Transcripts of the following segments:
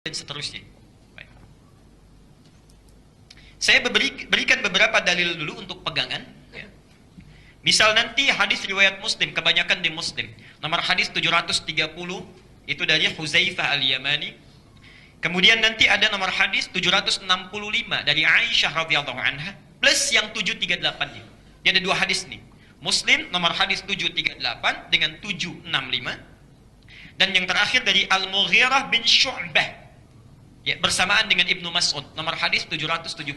dan seterusnya. Baik. Saya berikan beberapa dalil dulu untuk pegangan. Ya. Misal nanti hadis riwayat Muslim, kebanyakan di Muslim. Nomor hadis 730 itu dari Huzaifah al-Yamani. Kemudian nanti ada nomor hadis 765 dari Aisyah radhiyallahu anha plus yang 738-nya. Dia ada dua hadis nih. Muslim nomor hadis 738 dengan 765 dan yang terakhir dari Al-Mughirah bin Syu'bah. Ya, bersamaan dengan Ibnu Mas'ud, nomor hadis 772.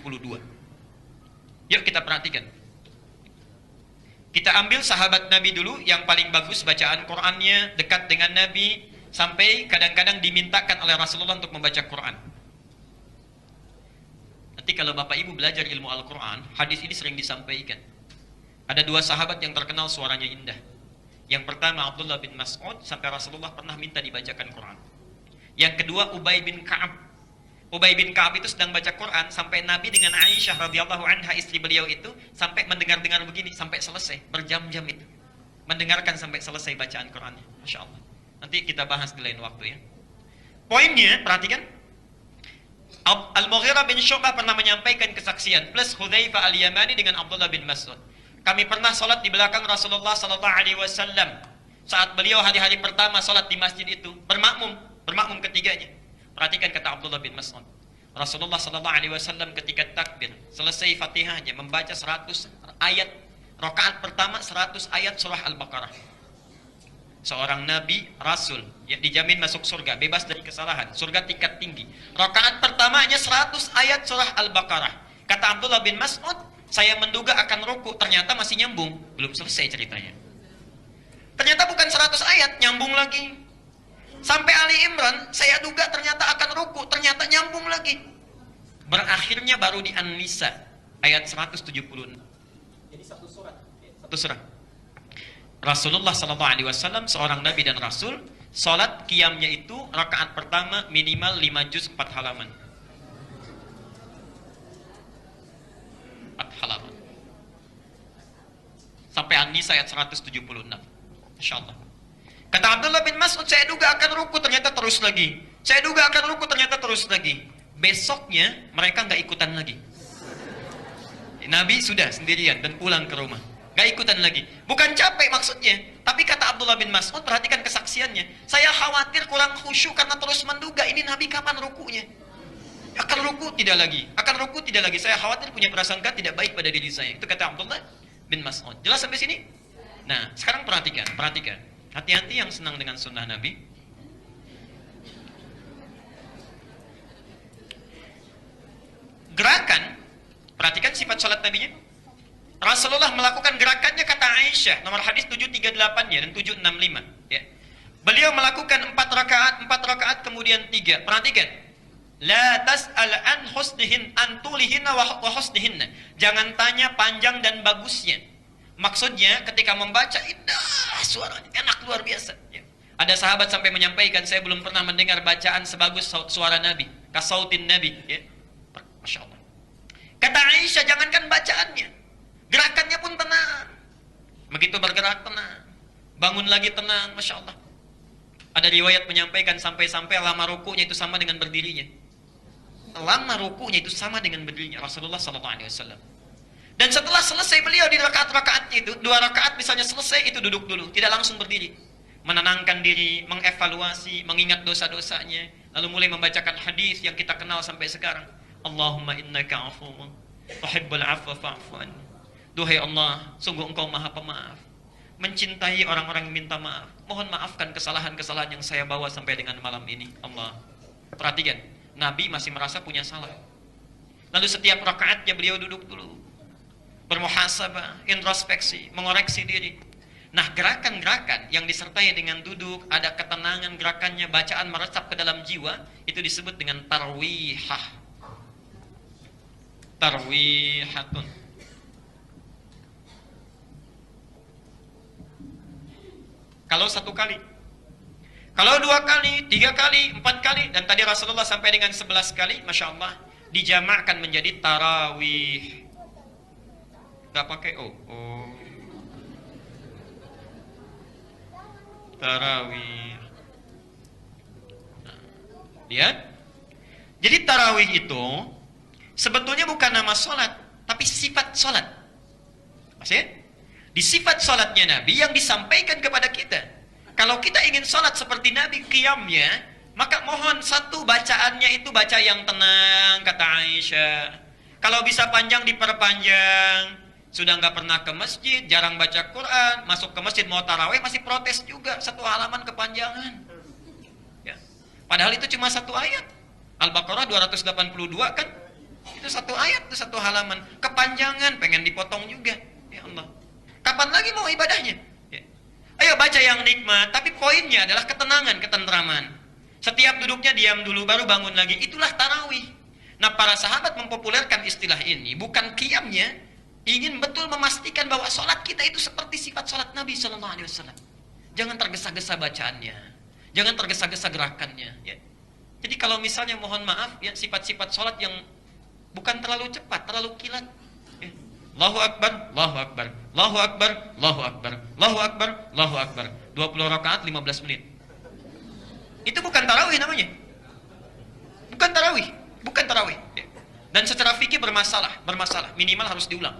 Yuk kita perhatikan. Kita ambil sahabat Nabi dulu, yang paling bagus bacaan Qur'annya, dekat dengan Nabi, sampai kadang-kadang dimintakan oleh Rasulullah untuk membaca Qur'an. Nanti kalau Bapak Ibu belajar ilmu Al-Quran, hadis ini sering disampaikan. Ada dua sahabat yang terkenal suaranya indah. Yang pertama Abdullah bin Mas'ud, sampai Rasulullah pernah minta dibacakan Qur'an. Yang kedua Ubay bin Ka'ab. Ubay bin Ka'ab itu sedang baca Quran sampai Nabi dengan Aisyah radhiyallahu anha istri beliau itu sampai mendengar-dengar begini sampai selesai, berjam-jam itu mendengarkan sampai selesai bacaan Qurannya. Masya Allah. Nanti kita bahas di lain waktu ya. Poinnya perhatikan, Al-Mughirah bin Syu'bah pernah menyampaikan kesaksian plus Hudzaifah al-Yamani dengan Abdullah bin Mas'ud. Kami pernah sholat di belakang Rasulullah sallallahu alaihi wasallam saat beliau hari-hari pertama sholat di masjid itu bermakmum ketiganya. Perhatikan kata Abdullah bin Mas'ud. Rasulullah sallallahu alaihi wasallam ketika takbir, selesai Fatihahnya membaca 100 ayat, rakaat pertama 100 ayat surah Al-Baqarah. Seorang nabi, rasul, yang dijamin masuk surga, bebas dari kesalahan, surga tingkat tinggi. Rakaat pertamanya 100 ayat surah Al-Baqarah. Kata Abdullah bin Mas'ud, saya menduga akan ruku, ternyata masih nyambung, belum selesai ceritanya. Ternyata bukan 100 ayat, nyambung lagi. Sampai Ali Imran, saya duga ternyata akan ruku, ternyata nyambung lagi. Berakhirnya baru di An-Nisa, ayat 176. Jadi satu surat. Satu surat. Rasulullah SAW, seorang Nabi dan Rasul, sholat qiyamnya itu, rakaat pertama minimal 5 juz 4 halaman. 4 halaman. Sampai An-Nisa ayat 176. Masya Allah. Kata Abdullah bin Mas'ud, saya duga akan ruku, ternyata terus lagi. Saya duga akan ruku, ternyata terus lagi. Besoknya mereka nggak ikutan lagi. Nabi sudah sendirian dan pulang ke rumah. Nggak ikutan lagi. Bukan capek maksudnya. Tapi kata Abdullah bin Mas'ud, perhatikan kesaksiannya. Saya khawatir kurang khusyuk karena terus menduga ini Nabi kapan rukunya. Akan ruku tidak lagi. Akan ruku tidak lagi. Saya khawatir punya prasangka tidak baik pada diri saya. Itu kata Abdullah bin Mas'ud. Jelas sampai sini? Nah, sekarang perhatikan. Hati-hati yang senang dengan sunnah Nabi. Gerakan, perhatikan sifat sholat Nabinya. Rasulullah melakukan gerakannya kata Aisyah, nomor hadis 738-nya dan 765. Ya. Beliau melakukan 4 rakaat kemudian 3. Perhatikan. La tas'al an husnihin antulihinna wa husnihinna. Jangan tanya panjang dan bagusnya. Maksudnya ketika membaca indah suaranya, enak luar biasa ya. Ada sahabat sampai menyampaikan, saya belum pernah mendengar bacaan sebagus suara Nabi, kasautin Nabi ya. Masya Allah. Kata Aisyah, jangankan bacaannya, gerakannya pun tenang. Begitu bergerak tenang, bangun lagi tenang. Masya Allah. Ada riwayat menyampaikan sampai-sampai lama rukunya itu sama dengan berdirinya. Lama rukunya itu sama dengan berdirinya Rasulullah SAW. Dan setelah selesai beliau di rakaat-rakaatnya itu, 2 rakaat misalnya selesai, itu duduk dulu, tidak langsung berdiri. Menenangkan diri, mengevaluasi, mengingat dosa-dosanya, lalu mulai membacakan hadis yang kita kenal sampai sekarang. Allahumma innaka afuwun tuhibbul afwa fa'fu anni. Duhai Allah, sungguh Engkau Maha Pemaaf, mencintai orang-orang yang minta maaf. Mohon maafkan kesalahan-kesalahan yang saya bawa sampai dengan malam ini. Allah. Perhatikan, Nabi masih merasa punya salah. Lalu setiap rakaatnya beliau duduk dulu, bermuhasabah, introspeksi, mengoreksi diri. Nah, gerakan-gerakan yang disertai dengan duduk, ada ketenangan gerakannya, bacaan meresap ke dalam jiwa, itu disebut dengan tarwihah. Tarwihatun. Kalau 1 kali, kalau 2 kali, 3 kali, 4 kali, dan tadi Rasulullah sampai dengan 11 kali, Masya Allah, dijamakkan menjadi tarawih. Nggak pakai oh. Tarawih. Nah, lihat Jadi tarawih itu sebetulnya bukan nama sholat, tapi sifat sholat. Maksudnya, di sifat sholatnya Nabi yang disampaikan kepada kita. Kalau kita ingin sholat seperti Nabi qiyamnya, maka mohon satu bacaannya itu baca yang tenang, kata Aisyah. Kalau bisa panjang diperpanjang. Sudah nggak pernah ke masjid, jarang baca Quran, masuk ke masjid mau tarawih masih protes juga, satu halaman kepanjangan. Ya. Padahal itu cuma satu ayat. Al-Baqarah 282 kan? Itu satu ayat, itu satu halaman. Kepanjangan, pengen dipotong juga. Ya Allah. Kapan lagi mau ibadahnya? Ya. Ayo baca yang nikmat, tapi poinnya adalah ketenangan, ketentraman. Setiap duduknya diam dulu, baru bangun lagi. Itulah tarawih. Nah, para sahabat mempopulerkan istilah ini, bukan qiyamnya, ingin betul memastikan bahwa sholat kita itu seperti sifat sholat Nabi SAW. Jangan tergesa-gesa bacaannya, jangan tergesa-gesa gerakannya. Ya. Jadi kalau misalnya mohon maaf, ya sifat-sifat sholat yang bukan terlalu cepat, terlalu kilat. Ya. Allahu Akbar, Allahu Akbar, Allahu Akbar, Allahu Akbar, Allahu Akbar, Allahu Akbar. 20 rakaat 15 menit. Itu bukan tarawih namanya. Bukan tarawih, bukan tarawih. Ya. Dan secara fikih bermasalah, minimal harus diulang.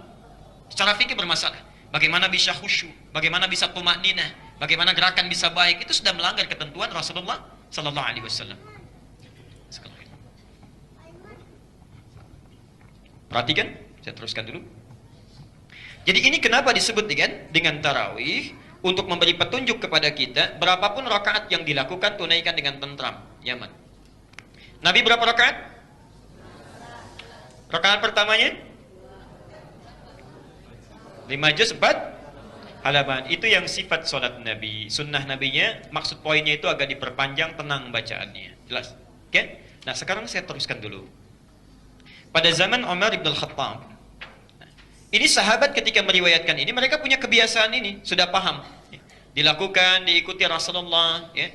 Secara fikih bermasalah. Bagaimana bisa khusyuk, bagaimana bisa tumakninah, bagaimana gerakan bisa baik, itu sudah melanggar ketentuan Rasulullah sallallahu alaihi wasallam. Perhatikan, saya teruskan dulu. Jadi ini kenapa disebut dengan tarawih, untuk memberi petunjuk kepada kita, berapapun rakaat yang dilakukan tunaikan dengan tentram, nyaman. Nabi berapa rakaat? Rakaat pertamanya 5 juz 4 halaman. Itu yang sifat sholat Nabi. Sunnah Nabinya, maksud poinnya itu agak diperpanjang, tenang bacaannya. Jelas? Oke? Nah, sekarang saya teruskan dulu. Pada zaman Umar ibn al-Khattab, ini sahabat ketika meriwayatkan ini, mereka punya kebiasaan ini, sudah paham. Dilakukan, diikuti Rasulullah. Ya.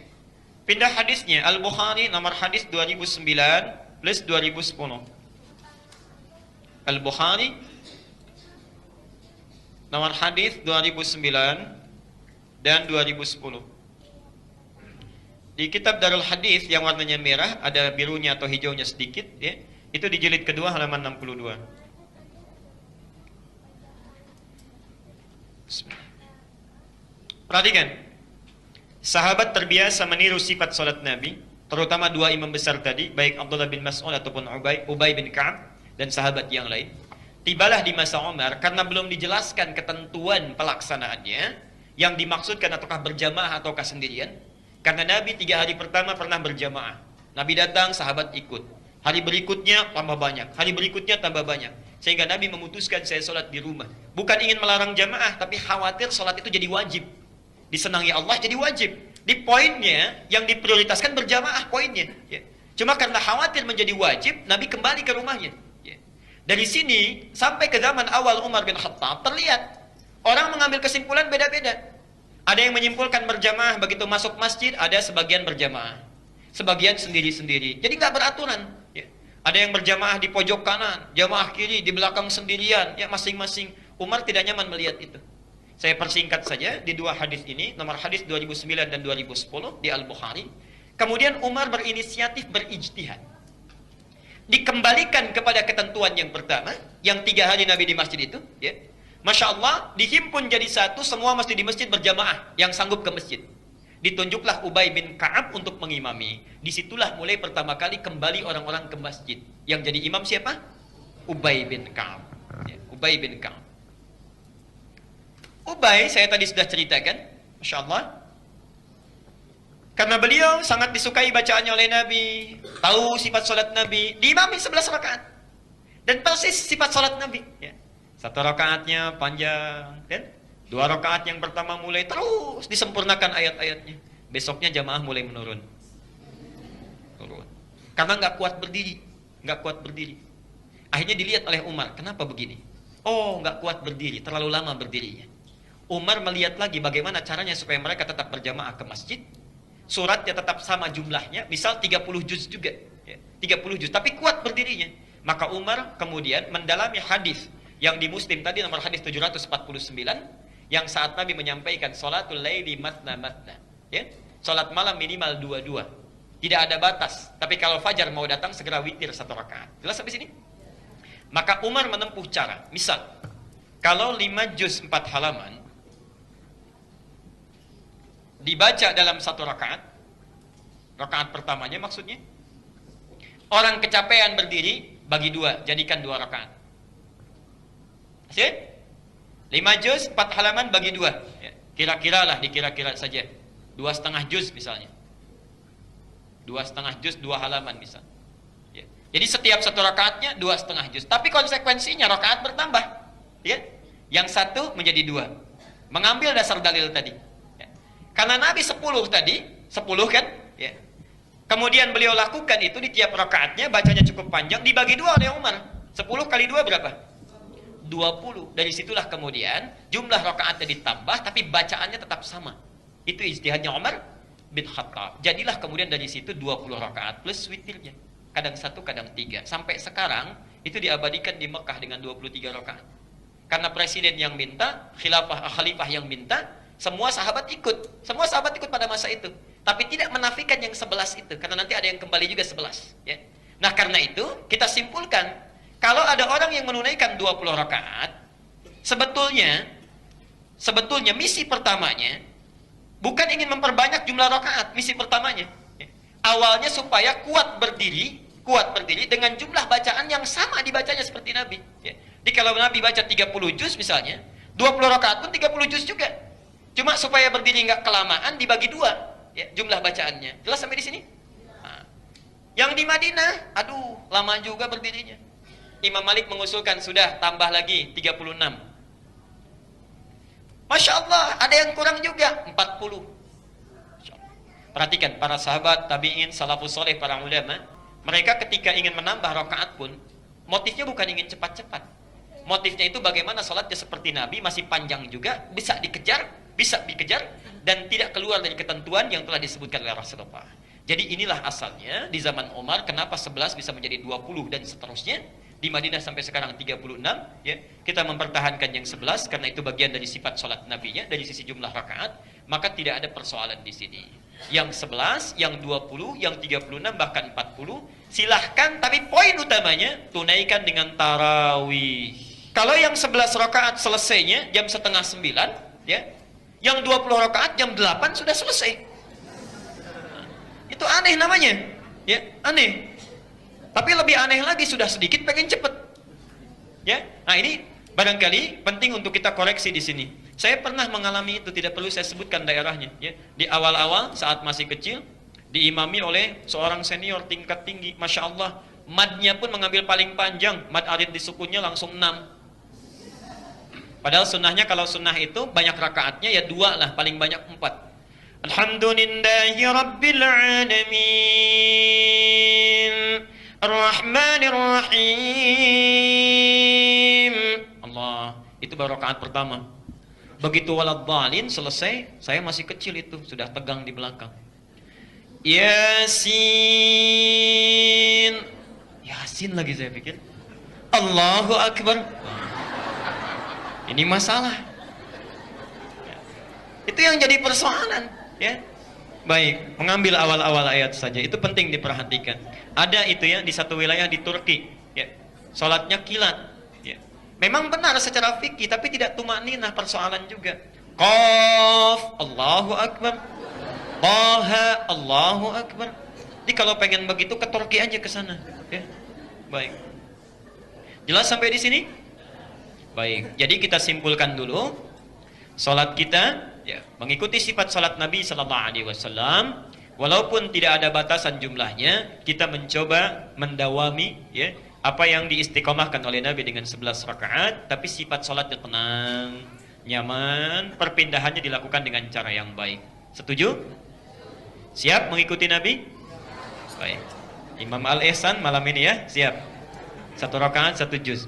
Pindah hadisnya, Al-Bukhari nomor hadis 2009 plus 2010. Al-Bukhari nomor hadis 2009 dan 2010. Di kitab Darul Hadis yang warnanya merah, ada birunya atau hijaunya sedikit, ya. Itu di jilid kedua halaman 62. Perhatikan. Sahabat terbiasa meniru sifat salat Nabi, terutama dua imam besar tadi, baik Abdullah bin Mas'ud ataupun Ubay bin Ka'ab dan sahabat yang lain. Tibalah di masa Umar, karena belum dijelaskan ketentuan pelaksanaannya, yang dimaksudkan ataukah berjamaah ataukah sendirian. Karena Nabi 3 hari pertama pernah berjamaah. Nabi datang, sahabat ikut. Hari berikutnya tambah banyak, hari berikutnya tambah banyak. Sehingga Nabi memutuskan saya sholat di rumah. Bukan ingin melarang jamaah, tapi khawatir sholat itu jadi wajib. Disenangi Allah jadi wajib. Di poinnya, yang diprioritaskan berjamaah poinnya. Ya. Cuma karena khawatir menjadi wajib, Nabi kembali ke rumahnya. Dari sini sampai ke zaman awal Umar bin Khattab terlihat orang mengambil kesimpulan beda-beda. Ada yang menyimpulkan berjamaah begitu masuk masjid, ada sebagian berjamaah, sebagian sendiri-sendiri. Jadi nggak beraturan. Ya. Ada yang berjamaah di pojok kanan, jamaah kiri di belakang sendirian, ya masing-masing. Umar tidak nyaman melihat itu. Saya persingkat saja di dua hadis ini, nomor hadis 2009 dan 2010 di Al-Bukhari. Kemudian Umar berinisiatif berijtihad. Dikembalikan kepada ketentuan yang pertama, yang 3 hari Nabi di masjid itu, ya. Masya Allah, dihimpun jadi satu, semua masjid di masjid berjamaah, yang sanggup ke masjid. Ditunjuklah Ubay bin Ka'ab untuk mengimami. Disitulah mulai pertama kali kembali orang-orang ke masjid. Yang jadi imam siapa? Ubay bin Ka'ab. Ya, Ubay bin Ka'ab. Ubay, saya tadi sudah ceritakan, Masya Allah, karena beliau sangat disukai bacaannya oleh Nabi, tahu sifat sholat Nabi, diimami 11 rakaat. Dan persis sifat sholat Nabi. Ya. 1 rakaatnya panjang, dan 2 rakaat yang pertama mulai terus disempurnakan ayat-ayatnya. Besoknya jamaah mulai menurun. Karena nggak kuat berdiri. Akhirnya dilihat oleh Umar, kenapa begini? Oh, nggak kuat berdiri, terlalu lama berdirinya. Umar melihat lagi bagaimana caranya supaya mereka tetap berjamaah ke masjid. Suratnya tetap sama jumlahnya, misal 30 juz juga, ya, 30 juz, tapi kuat berdirinya. Maka Umar kemudian mendalami hadis yang di Muslim tadi nomor hadis 749, yang saat Nabi menyampaikan salatul laili matna, ya, salat malam minimal 2-2. Tidak ada batas. Tapi kalau fajar mau datang, segera witir 1 rakaat. Jelas sampai sini? Maka Umar menempuh cara. Misal, kalau 5 juz 4 halaman dibaca dalam 1 rakaat, rakaat pertamanya maksudnya, orang kecapean berdiri, bagi 2, jadikan 2 rakaat. Masih? 5 juz 4 halaman bagi 2. Ya, kira-kira lah, dikira-kira saja. 2,5 juz misalnya. 2,5 juz 2 halaman misal. Ya. Jadi setiap 1 rakaatnya 2,5 juz. Tapi konsekuensinya rakaat bertambah. Ya. Yang 1 menjadi 2. Mengambil dasar dalil tadi. Ya. Karena Nabi 10 tadi, 10 kan? Ya. Kemudian beliau lakukan itu di tiap rakaatnya, bacanya cukup panjang, dibagi 2 oleh Umar. 10 kali 2 berapa? 20. Dari situlah kemudian jumlah rakaatnya ditambah, tapi bacaannya tetap sama. Itu ijtihadnya Umar bin Khattab. Jadilah kemudian dari situ 20 rakaat plus witirnya. Kadang 1, kadang 3. Sampai sekarang itu diabadikan di Mekah dengan 23 rakaat. Karena presiden yang minta, khalifah yang minta, semua sahabat ikut. Semua sahabat ikut pada masa itu. Tapi tidak menafikan yang 11 itu. Karena nanti ada yang kembali juga 11. Ya. Nah karena itu kita simpulkan, kalau ada orang yang menunaikan 20 rakaat, sebetulnya misi pertamanya bukan ingin memperbanyak jumlah rakaat, misi pertamanya. Awalnya supaya kuat berdiri dengan jumlah bacaan yang sama dibacanya seperti Nabi. Jadi kalau Nabi baca 30 juz misalnya, 20 rakaat pun 30 juz juga. Cuma supaya berdiri nggak kelamaan dibagi 2 ya, jumlah bacaannya. Jelas sampai di sini? Nah, yang di Madinah, aduh, lama juga berdirinya. Imam Malik mengusulkan sudah tambah lagi 36. Masya Allah, ada yang kurang juga 40. Perhatikan para sahabat, tabi'in, salafus soleh, para ulama, mereka ketika ingin menambah rakaat pun motifnya bukan ingin cepat-cepat. Motifnya itu bagaimana salatnya seperti Nabi, masih panjang juga, bisa dikejar dan tidak keluar dari ketentuan yang telah disebutkan oleh Rasulullah. Jadi inilah asalnya di zaman Umar kenapa 11 bisa menjadi 20 dan seterusnya. Di Madinah sampai sekarang 36 ya. Kita mempertahankan yang 11 karena itu bagian dari sifat salat nabinya dari sisi jumlah rakaat, maka tidak ada persoalan di sini. Yang 11, yang 20, yang 36 bahkan 40 silahkan, tapi poin utamanya tunaikan dengan tarawih. Kalau yang 11 rakaat selesainya jam setengah 9 ya. Yang 20 rakaat jam 8 sudah selesai. Itu aneh namanya. Ya, aneh. Tapi lebih aneh lagi, sudah sedikit pengen cepet. Ya, nah ini barangkali penting untuk kita koreksi di sini. Saya pernah mengalami itu, tidak perlu saya sebutkan daerahnya. Ya, di awal-awal saat masih kecil, diimami oleh seorang senior tingkat tinggi, masya Allah, madnya pun mengambil paling panjang, mad arid di sukunnya langsung 6. Padahal sunnahnya kalau sunnah itu banyak rakaatnya ya 2 lah, paling banyak 4. Alhamdulillahi Rabbil Alamin Ar-Rahmanir Rahim. Allah, itu baru rakaat pertama. Begitu waladhdallin selesai, saya masih kecil itu, sudah tegang di belakang. Yasin. Yasin lagi saya pikir. Allahu Akbar. Ini masalah. Itu yang jadi persoalan, ya. Baik, mengambil awal-awal ayat saja itu penting diperhatikan. Ada itu ya di satu wilayah di Turki, ya. Salatnya kilat, ya. Memang benar secara fikih tapi tidak tumaninah, persoalan juga. Qaf, Allahu Akbar. Taha, Allahu Akbar. Jadi kalau pengen begitu ke Turki aja ke sana, ya. Baik. Jelas sampai di sini? Baik. Jadi kita simpulkan dulu salat kita ya, mengikuti sifat salat Nabi sallallahu alaihi wasallam, walaupun tidak ada batasan jumlahnya, kita mencoba mendawami ya apa yang diistiqomahkan oleh Nabi dengan 11 rakaat, tapi sifat salatnya tenang, nyaman, perpindahannya dilakukan dengan cara yang baik. Setuju? Siap mengikuti Nabi? Baik. Imam Al-Ihsan malam ini ya, siap. 1 rakaat 1 juz.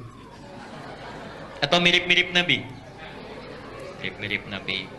Atau mirip-mirip Nabi? Mirip-mirip Nabi.